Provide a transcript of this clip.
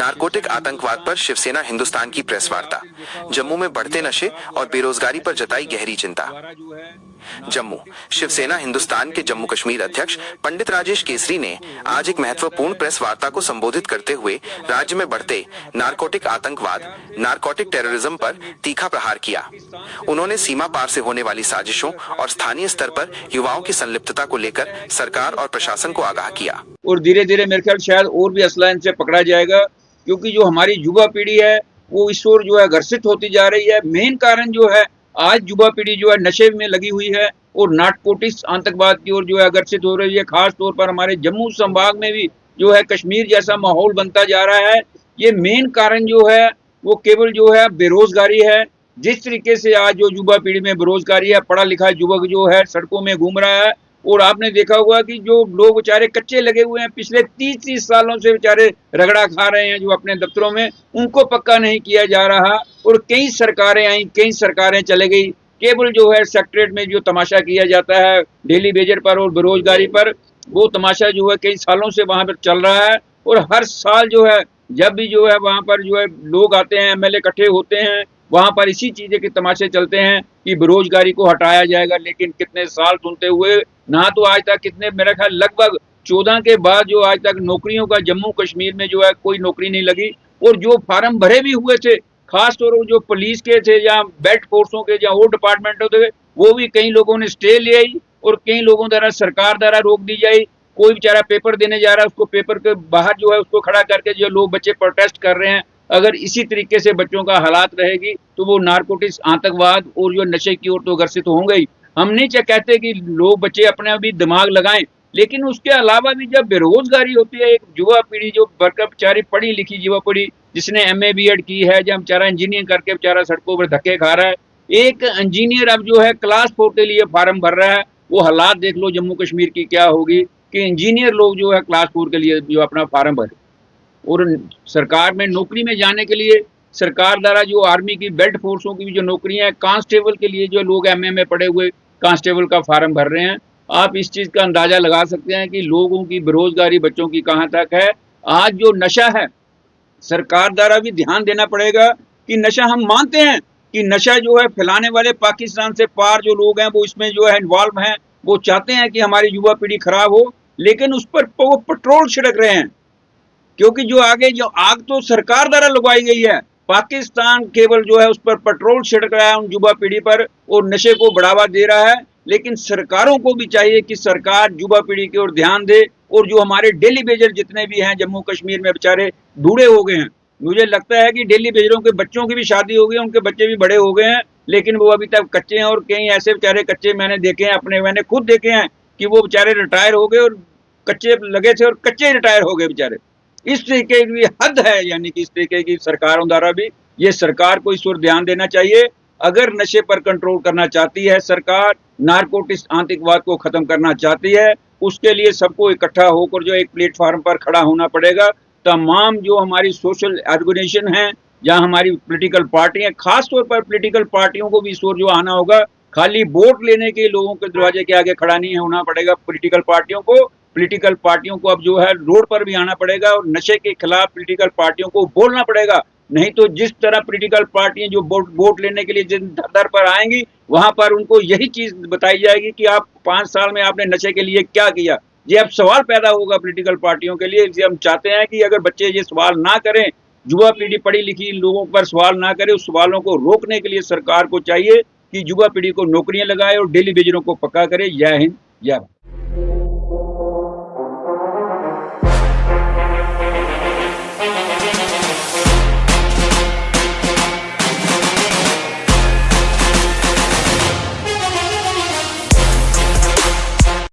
Narcotic आतंकवाद पर शिवसेना हिंदुस्तान की प्रेस वार्ता। जम्मू में बढ़ते नशे और बेरोजगारी पर जताई गहरी चिंता। जम्मू शिवसेना हिंदुस्तान के जम्मू कश्मीर अध्यक्ष पंडित राजेश केसरी ने आज एक महत्वपूर्ण प्रेस वार्ता को संबोधित करते हुए राज्य में बढ़ते नारकोटिक आतंकवाद, नारकोटिक टेररिज्म पर तीखा प्रहार किया। उन्होंने सीमा पार से होने वाली साजिशों और स्थानीय स्तर पर युवाओं की संलिप्तता को लेकर सरकार और प्रशासन को आगाह किया। और धीरे धीरे मेरे ख्याल शायद और भी असला इनसे पकड़ा जाएगा, क्योंकि जो हमारी युवा पीढ़ी है वो इस ओर जो है घर्षित होती जा रही है। मेन कारण जो है आज युवा पीढ़ी जो है नशे में लगी हुई है और नारकोटिक्स आतंकवाद की ओर जो है आकर्षित हो रही है। खास तौर पर हमारे जम्मू संभाग में भी जो है कश्मीर जैसा माहौल बनता जा रहा है। ये मेन कारण जो है वो केवल जो है बेरोजगारी है। जिस तरीके से आज जो युवा पीढ़ी में बेरोजगारी है, पढ़ा लिखा युवक जो है सड़कों में घूम रहा है। और आपने देखा होगा कि जो लोग बेचारे कच्चे लगे हुए हैं, पिछले 30 सालों से बेचारे रगड़ा खा रहे हैं जो अपने दफ्तरों में, उनको पक्का नहीं किया जा रहा। और कई सरकारें आई, कई सरकारें चले गई, केवल जो है सेक्रेटरीट में जो तमाशा किया जाता है डेली बेजर पर और बेरोजगारी पर, वो तमाशा जो है कई सालों से वहां पर चल रहा है। और हर साल जो है जब भी जो है वहां पर जो है लोग आते हैं, एमएलए इकट्ठे होते हैं, वहां पर इसी चीजें के तमाशे चलते हैं कि बेरोजगारी को हटाया जाएगा। लेकिन कितने साल सुनते हुए ना तो आज तक कितने, मेरा ख्याल लगभग 14 के बाद जो आज तक नौकरियों का जम्मू कश्मीर में जो है कोई नौकरी नहीं लगी। और जो फार्म भरे भी हुए थे, खास तौर पर जो पुलिस के थे या बेल्ट फोर्सों के या और डिपार्टमेंटों थे, वो भी कई लोगों ने स्टे ले आई और कई लोगों द्वारा सरकार द्वारा रोक दी जाए। कोई बेचारा पेपर देने जा रहा है, उसको पेपर के बाहर जो है उसको खड़ा करके जो लोग बच्चे प्रोटेस्ट कर रहे हैं। अगर इसी तरीके से बच्चों का हालात रहेगी तो वो नारकोटिक्स आतंकवाद और जो नशे की ओर तो ग्रसित होंगे ही। हम नहीं कहते कि लोग बच्चे अपने भी दिमाग लगाएं, लेकिन उसके अलावा भी जब बेरोजगारी होती है, एक युवा पीढ़ी जो बेचारी पढ़ी लिखी युवा पीढ़ी जिसने एमए बीएड की है, जब बेचारा इंजीनियर करके बेचारा सड़कों पर धक्के खा रहा है। एक इंजीनियर अब जो है क्लास 4 के लिए फार्म भर रहा है। वो हालात देख लो जम्मू कश्मीर की क्या होगी कि इंजीनियर लोग जो है क्लास 4 के लिए जो अपना फार्म भरे। और सरकार में नौकरी में जाने के लिए सरकार द्वारा जो आर्मी की बेल्ट फोर्सों की भी जो नौकरियां हैं, कांस्टेबल के लिए जो लोग एमए में पढ़े हुए कांस्टेबल का फार्म भर रहे हैं। आप इस चीज का अंदाजा लगा सकते हैं कि लोगों की बेरोजगारी बच्चों की कहां तक है। आज जो नशा है, सरकार द्वारा भी ध्यान देना पड़ेगा कि नशा, हम मानते हैं कि नशा जो है फैलाने वाले पाकिस्तान से पार जो लोग हैं वो इसमें जो है इन्वॉल्व हैं। वो चाहते हैं कि हमारी युवा पीढ़ी खराब हो, लेकिन उस पर वो पेट्रोल छिड़क रहे हैं, क्योंकि जो आगे जो आग तो सरकार द्वारा लगवाई गई है, पाकिस्तान केवल जो है उस पर पेट्रोल छिड़क रहा है उन युवा पीढ़ी पर और नशे को बढ़ावा दे रहा है। लेकिन सरकारों को भी चाहिए कि सरकार युवा पीढ़ी की ओर ध्यान दे। और जो हमारे डेली बेजर जितने भी हैं जम्मू कश्मीर में बेचारे बूढ़े हो गए हैं, मुझे लगता है कि डेली बेजरों के बच्चों की भी शादी हो गई, उनके बच्चे भी बड़े हो गए हैं, लेकिन वो अभी तक कच्चे हैं। और कई ऐसे बेचारे कच्चे मैंने देखे हैं, अपने मैंने खुद देखे हैं कि वो बेचारे रिटायर हो गए और कच्चे लगे थे और कच्चे रिटायर हो गए बेचारे। इस तरीके की हद है, यानी कि इस तरीके की सरकारों द्वारा भी ये सरकार को इस ओर ध्यान देना चाहिए। अगर नशे पर कंट्रोल करना चाहती है सरकार, नारकोटिक्स आतंकवाद को खत्म करना चाहती है, उसके लिए सबको इकट्ठा होकर जो एक प्लेटफॉर्म पर खड़ा होना पड़ेगा। तमाम जो हमारी सोशल ऑर्गेनाइजेशन हैं या हमारी पॉलिटिकल पार्टियां, खास तौर पर पॉलिटिकल पार्टियों को भी इस ओर जो आना होगा। खाली वोट लेने के लोगों के दरवाजे के आगे खड़ा नहीं होना पड़ेगा पॉलिटिकल पार्टियों को अब जो है रोड पर भी आना पड़ेगा और नशे के खिलाफ पॉलिटिकल पार्टियों को बोलना पड़ेगा। नहीं तो जिस तरह पॉलिटिकल पार्टियां जो वोट लेने के लिए जिन दर पर आएंगी, वहां पर उनको यही चीज बताई जाएगी कि आप 5 साल में आपने नशे के लिए क्या किया। ये अब सवाल पैदा होगा पॉलिटिकल पार्टियों के लिए। इसलिए हम चाहते हैं कि अगर बच्चे ये सवाल ना करें, युवा पीढ़ी पढ़ी लिखी लोगों पर सवाल ना करे, उस सवालों को रोकने के लिए सरकार को चाहिए कि युवा पीढ़ी को नौकरियां लगाए और डेली बेजरों को पक्का करे। जय हिंद, जय भारत।